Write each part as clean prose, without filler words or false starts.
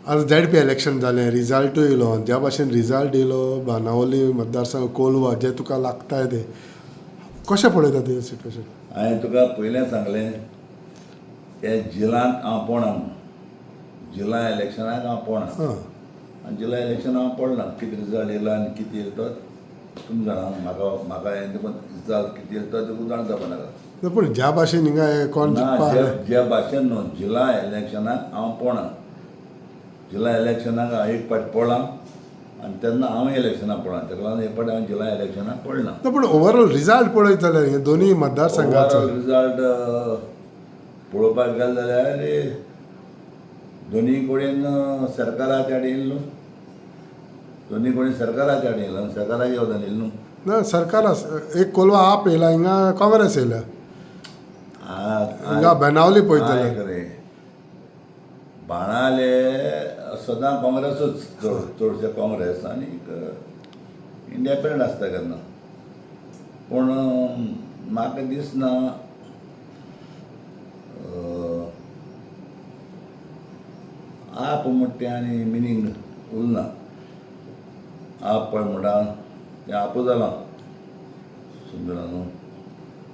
आज ZP election जालें, रिजल्टूय येयलो. ज्या भाशेन रिजल्ट येयलो बाणावली मतदारसंघ कोलवा जे तुका लागताय ते कशें पळयता ते सिट्युएशन? हांवें तुका पयलें सांगलें हे जिलांत हांव पडना म्हणून. जिला इलेक्शनाक हांव पडना. हां आनी जिला इलेक्शन हांव पडना. कितें रिजल्ट येयलो आनी कितें येयलो तो तुमी जाणा. म्हाका हें रिजल्ट कितें येयलो तो तुका जाण जावपा नाका. ना पूण ज्या भाशेन हिंगा कोण ना जिखपा ज्या भाशेन न्हू जिला इलेक्शनाक हांव पडना. जिला इलेक्शनाक हांव एक पाट पडलां आनी तेन्ना हांवूय इलेक्शनाक पडलां. ताका लागून एक पाटी हांव जिला इलेक्शनाक पडना. ना पूण ओवरऑल रिजल्ट पळयत जाल्यार हे दोनूय मतदारसंघाचो ओवरऑल रिजल्ट पळोवपाक गेले जाल्यार दोनी कडेन सरकाराच्या आड येयलो न्हू. दोनी कडेन सरकाराच्या आड येयलो. सरकाराक येवदान येयलो न्हू. ना सरकार एक कोलवा आप येयला, हिंगा काँग्रेस येयला. हिंगा बेनावली पळयत जाल्यार रे बाणाले सदां काँग्रेसूच चडशे काँग्रेस आनी इंडिपेंडंट आसता केन्ना. पूण म्हाका दिसना आप म्हणटा आनी मिनींग उरना. आप पळय म्हणटा तें आपू जालां समजना न्हू.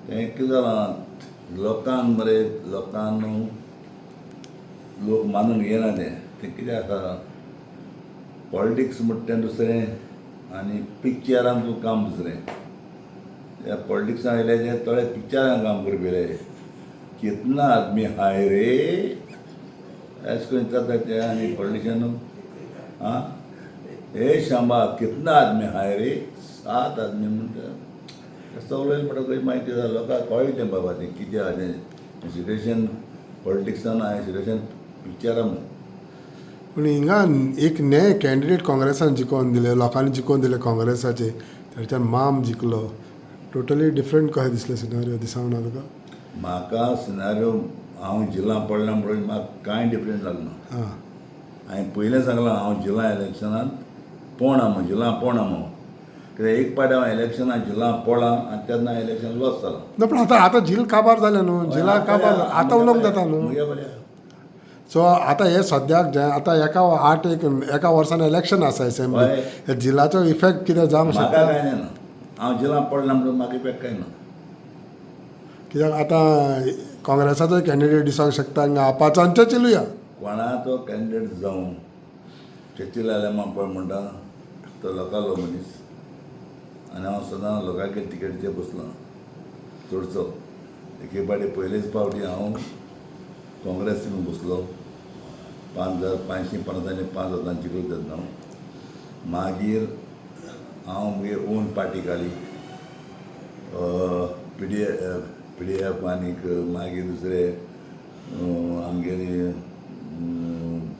तें कितें जालां लोकांक मरे लोकांक लोक मानून घेयना तें कितें आसा. पॉलिटिक्स म्हणटा तें दुसरें आनी पिक्चरांचो काम दुसरें. त्या पॉलिटिक्सान येयले जे थोडे पिक्चरान काम करपी कितना आदमी हाय रे अशें करून जाता ते आनी पॉलिटिशन आं हे शांबा कितना आदमी हाय रे 7 आदमी म्हणटा सगळें म्हणटा खंय माहिती जाता लोकांक कळ्ळें बाबा तें कितें आहा तें सिट्युएशन पॉलिटिक्सान आहा सिट्युएशन पिक्चरां म्हणून. पूण हिंगा एक नये कॅन्डिडेट काँग्रेसान जिखोवन दिले, लोकांनी जिखोवन दिले काँग्रेसाचे, थंयच्यान माम जिखलो. टोटली डिफरंट कशें दिसलें सिनारियो दिसांक ना तुका? म्हाका सिनारियो हांव जिल्ला पडला म्हणून म्हाका कांय डिफरंट लागना. हां हांवें पयलें सांगलां हांव जिल्ला इलेक्शनांत पडना म्हणून जिल्ला पडना म्हणून. कित्याक एक पाटी हांव इलेक्शनाक जिल्ला पडलां आनी तेन्ना इलेक्शन लॉस जालां. ना पूण आतां झील काबार जालें न्हू, झिला काबार आतां उलोवंक जाता न्हू. म्हज्या बरें सो आतां हे सद्याक जे आतां एका वर्सान इलेक्शन आसा एसेंब्ली, हे झिलाचो इफेक्ट कितें जावंक म्हाका शकता? कांय ना. हांव जिल्ला पडला म्हणून म्हाका इफेक्ट कांय ना. कित्याक आतां काँग्रेसाचोय कॅन्डिडेट दिसोंक शकता, हिंगा आपाचो आनी चर्चिलुया. कोणाचो कॅन्डिडेट जावं चर्चिल आल्या पळय म्हणटा तो लोकांलो मनीस आनी हांव सदां लोकांचे टिकेटीचेर बसलां चडसो. एके पाटी पयलेच फावटी हांव काँग्रेसीन बसलो 5,550 5,000 जिखलो तेन्ना. मागीर हांव मुगे ओन पार्टी काडली PDF आनीक मागीर दुसरे आमगेली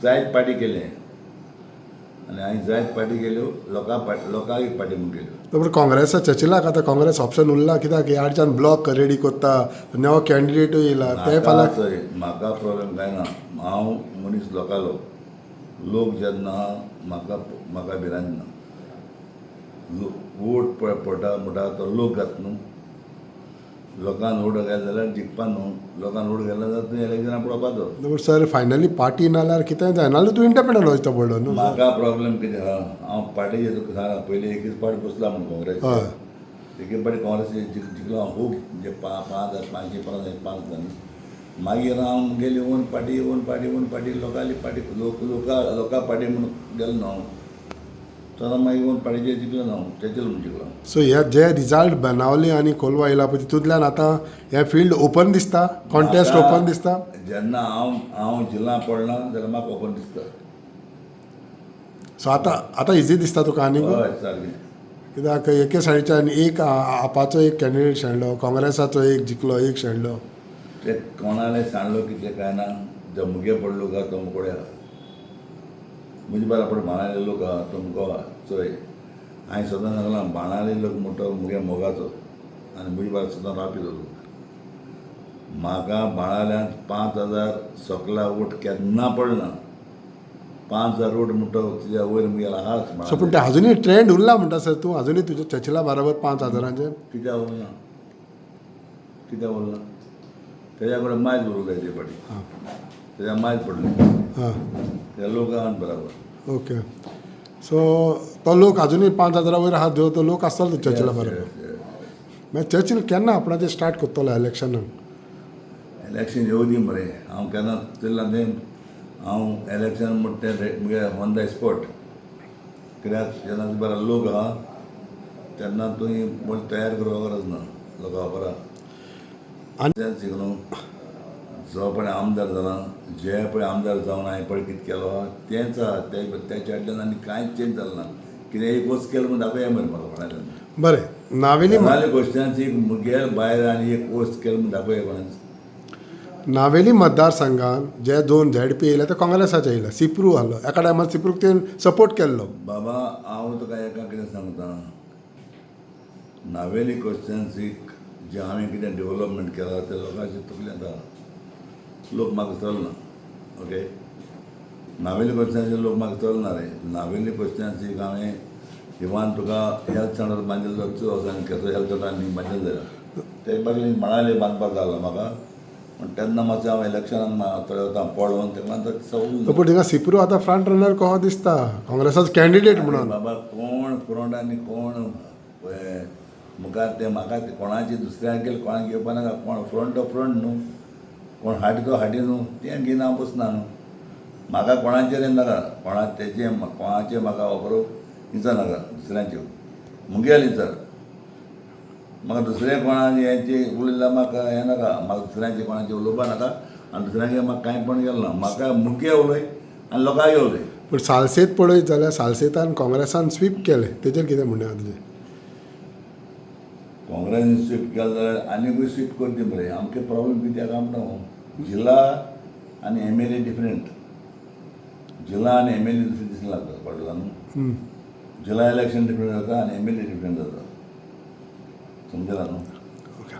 जायत पार्टी केले आनी हांवें जायत पार्टी केल्यो लोकांक पार्टी म्हूण केल्यो. पूण काँग्रेसा चर्चिलाक आतां काँग्रेस ऑप्शन उरला, कित्याक ह्या आडच्यान ब्लॉक रेडी कोत्ता, नवो कॅन्डिडेटूय येयला ते फाल्यां. म्हाका प्रॉब्लेम कांय ना. हांव मनीस लोकांलो. लोक जेन्ना म्हाका भिरांत ना. वोट पडटा म्हणटा तो लोक घात न्हू. लोकांन वोट घाले जाल्यार जिखपा न्हू. लोकांन वोट घाले जाल्यार तूं इलेक्शनाक पडपाचो. पूण सर फायनली पार्टी नाल्यार कितेंय जाय नाल्यार तूं इंडिपेंडंट वचचो पडलो न्हू. म्हाका प्रॉब्लेम कितें आहा हांव पार्टीचेर तुका सांगला पयलीं एकच पार्टी बसला म्हणून काँग्रेस. हय एक पार्टी काँग्रेस जिखलो हांव खूब म्हणजे 5,550 मागीर हांव गेली ओन पार्टी लोकांली पार्टी लोकां पार्टी म्हणून गेलो न्हू. तेन्ना मागीर ओन पार्टीचेर जिखलो न्हू. चर्चिल म्हणून जिखलो. सो हे जे रिजल्ट बेनावली आनी कोलवा येयला पळय तितूंतल्यान आतां हें फिल्ड ओपन दिसता, कॉन्टेस्ट ओपन दिसता. जेन्ना हांव जिल्ला पडना जाल्यार म्हाका ओपन दिसता. सो आतां इजी दिसता तुका आनीक? हय सारकें. कित्याक एके सायडीच्यान एक आपाचो एक कॅन्डिडेट शेणलो, काँग्रेसाचो एक जिखलो एक शेणलो. ते कोणाले सांडलो कितें काय ना. जो मुगे पडलो का तो मुकोडे आहा. म्हजे बराबर बाणाले लोक आहा तो मुको आहा चोय. हांवें सदां सांगलां बाणाले लोक म्हणटा मुगे मोगाचो आनी म्हजे बराबर सदां रावपी तो लोक. म्हाका बाणाल्यांत 5,000 सकला वोट केन्ना पडना. 5,000 वोट म्हणटा तुज्या वयर मुगेलो आहाच. सो पूण ते अजुनूय ट्रेंड उरला म्हणटा सर तूं अजुनूय तुज्या चर्चिला बरोबर 5,000चे? कित्याक उरना तेज्या कडेन मायज उरूंक जाय ते फाटी. तेज्या मायज पडले हां ते लोक आहात बरोबर ओके सो तो लोक अजुनूय 5,000 वयर आहा जो तो लोक आसतलो चर्चिला बरोबर मागीर चर्चिल केन्ना आपणाचें स्टार्ट करतलो इलेक्शनाक इलेक्शन येवं दी मरे हांव केन्ना चिल्ला तें हांव इलेक्शन म्हणटा तें मुगे ऑन द स्पॉट कित्याक जेन्ना बरो लोक आहा तेन्ना तुवें म्हण तयार करपाक गरज ना लोकां खबर आहा आनी तेंच न्हू जो पळय आमदार जाला जे पळय आमदार जावन हांवें पळय कितें केलो आहा तेंच आहा तेच्या आदल्यान आनी कांयच चेंज जालें ना कितें एक वस्त केलो म्हण दाखोवया मरे म्हाका कोणाच्यान बरें नावेली क्वेश्चनाची मुगेर भायर आनी एक वस्त केलो म्हण दाखोवया कोणाच नावेली मतदारसंघात जे 2 ZP येयले ते काँग्रेसाचे येयले सिप्रू आहलो एका टायमार सिप्रूक ते सपोर्ट केल्लो बाबा हांव तुका एका कितें सांगता नावेली कॉन्स्टिट्युन्सीक जे हांवें कितें डेव्हलपमेंट केलां ते लोकांचे तकलेंत आहा लोक म्हाका चलना ओके नावेली कॉन्स्टिट्युन्सी लोक म्हाका चलना रे नावेली कॉन्स्टिट्युन्सीक हांवें इवन तुका हेल्थ सेंटर बांदिल्लो 2000 केसो हेल्थ सेंटर बांदिल्लो जाल्यार ते मागीर म्हणाले बांदपाक लागलो म्हाका पूण तेन्ना मातशें हांव इलेक्शनाक थोडे पळोवन तेका तो सवल पूण थिंगा सिप्रू आतां फ्रंट रनर कहो दिसता काँग्रेसाचो कॅन्डिडेट म्हणून बाबा कोण फ्रंट आनी कोण मुखार ते म्हाका कोणाची दुसऱ्याक गेले कोणाक घेवपा नाका कोण फ्रंट तो फ्रंट न्हू कोण हाटी तो हाटी न्हू तें घेवन हांव बसना न्हू म्हाका कोणाचेर नाका कोणाचे म्हाका खबर विचार नाका दुसऱ्यांच्यो मुगेल विचार म्हाका दुसरे कोणा हेंचे उलयल्यार म्हाका हें नाका म्हाका दुसऱ्यांचे कोणाचे उलोवपा नाका आनी दुसऱ्यांचे म्हाका कांय पण गेलो ना म्हाका मुख्य उलय आनी लोकांक उलय पूण सालसेत पळयत जाल्यार सालसेतान काँग्रेसान स्वीप केले तेजेर कितें म्हणणें आहा तुजें काँग्रेसीन स्वीप केलें जाल्यार आनीकूय स्वीप करची मरे आमचे प्रॉब्लेम कित्याक आमकां जिल्हा आनी MLA डिफरंट जिल्हा आनी MLA दुसरें दिसलें लागता कळटा न्हू जिल्हा इलेक्शन डिफरंट जाता आनी MLA डिफरंट जाता समजला न्हू ओके